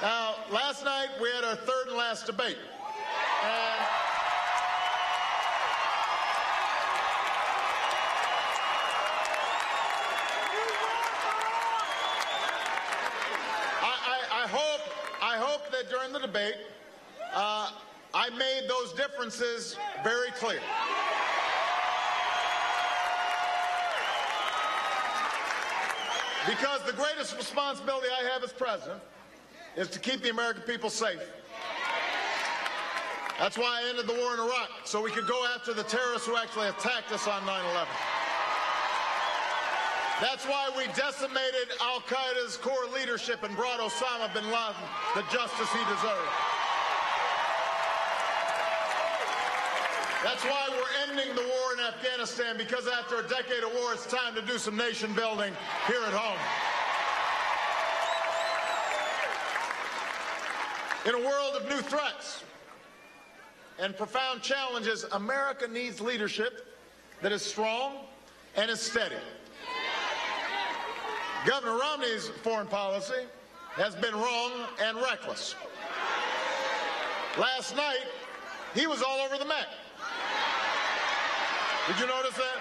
Now, last night we had our third and last debate. And I hope that during the debate, I made those differences very clear. Because the greatest responsibility I have as president is to keep the American people safe. That's why I ended the war in Iraq, so we could go after the terrorists who actually attacked us on 9/11. That's why we decimated al-Qaeda's core leadership and brought Osama bin Laden the justice he deserved. That's why we're ending the war in Afghanistan, because after a decade of war, it's time to do some nation building here at home. In a world of new threats and profound challenges, America needs leadership that is strong and is steady. Governor Romney's foreign policy has been wrong and reckless. Last night, he was all over the Met. Did you notice that?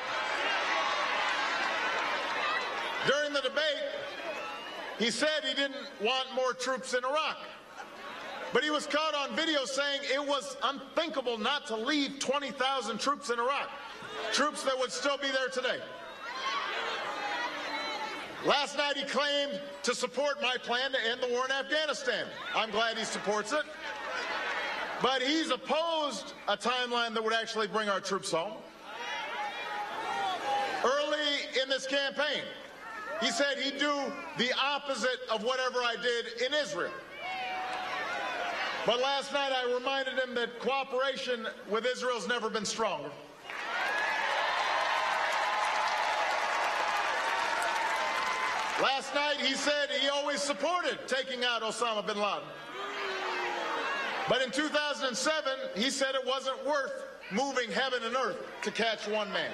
During the debate, he said he didn't want more troops in Iraq. But he was caught on video saying it was unthinkable not to leave 20,000 troops in Iraq, troops that would still be there today. Last night he claimed to support my plan to end the war in Afghanistan. I'm glad he supports it. But he's opposed a timeline that would actually bring our troops home. Early in this campaign, he said he'd do the opposite of whatever I did in Israel. But last night I reminded him that cooperation with Israel's never been stronger. Last night he said he always supported taking out Osama bin Laden. But in 2007, he said it wasn't worth moving heaven and earth to catch one man.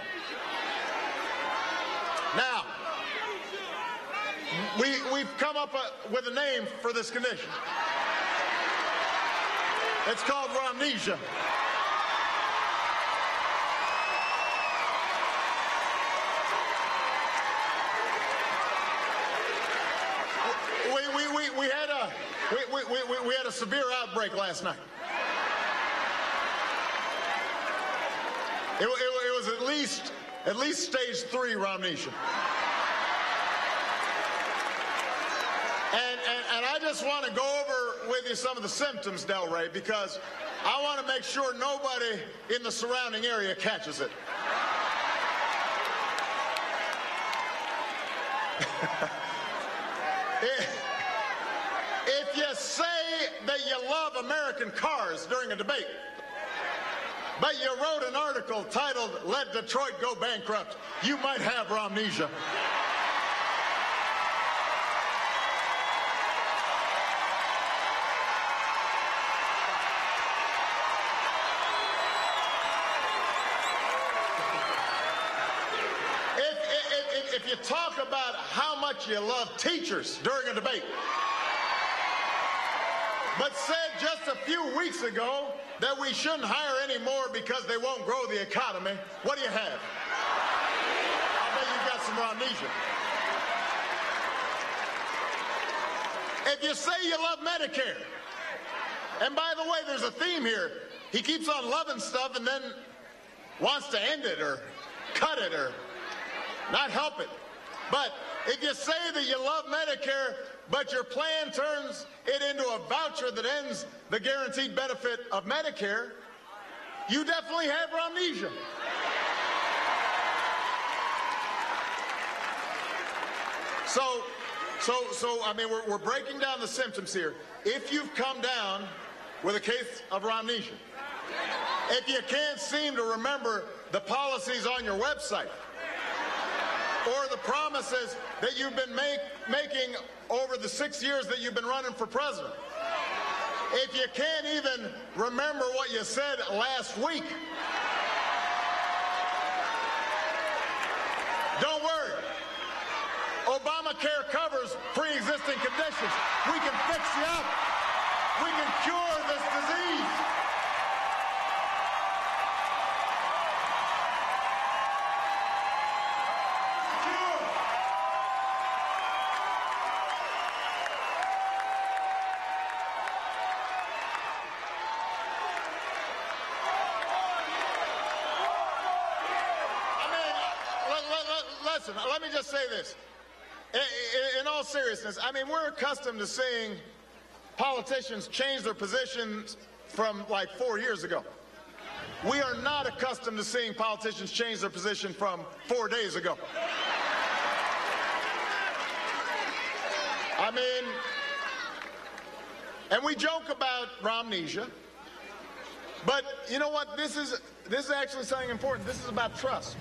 Now, we've come up with a name for this condition. It's called Romnesia. We had a severe outbreak last night. It was at least stage 3 Romnesia. And I just want to go over with you some of the symptoms, Del Rey, because I want to make sure nobody in the surrounding area catches it. If you say that you love American cars during a debate, but you wrote an article titled, "Let Detroit Go Bankrupt," you might have Romnesia. If you talk about how much you love teachers during a debate, but said just a few weeks ago that we shouldn't hire any more because they won't grow the economy, what do you have? I bet you've got some Romnesia. If you say you love Medicare, and by the way, there's a theme here. He keeps on loving stuff and then wants to end it or cut it or not help it. But if you say that you love Medicare, but your plan turns it into a voucher that ends the guaranteed benefit of Medicare, you definitely have Romnesia. So I mean, we're breaking down the symptoms here. If you've come down with a case of Romnesia, if you can't seem to remember the policies on your website, or the promises that you've been making over the 6 years that you've been running for president, if you can't even remember what you said last week, don't worry. Obamacare covers pre-existing conditions. We can fix you up. we can cure this disease. Listen, let me just say this. In all seriousness, I mean, we're accustomed to seeing politicians change their positions from like 4 years ago. We are not accustomed to seeing politicians change their position from 4 days ago. I mean, and we joke about Romnesia, but you know what? This is actually something important. This is about trust.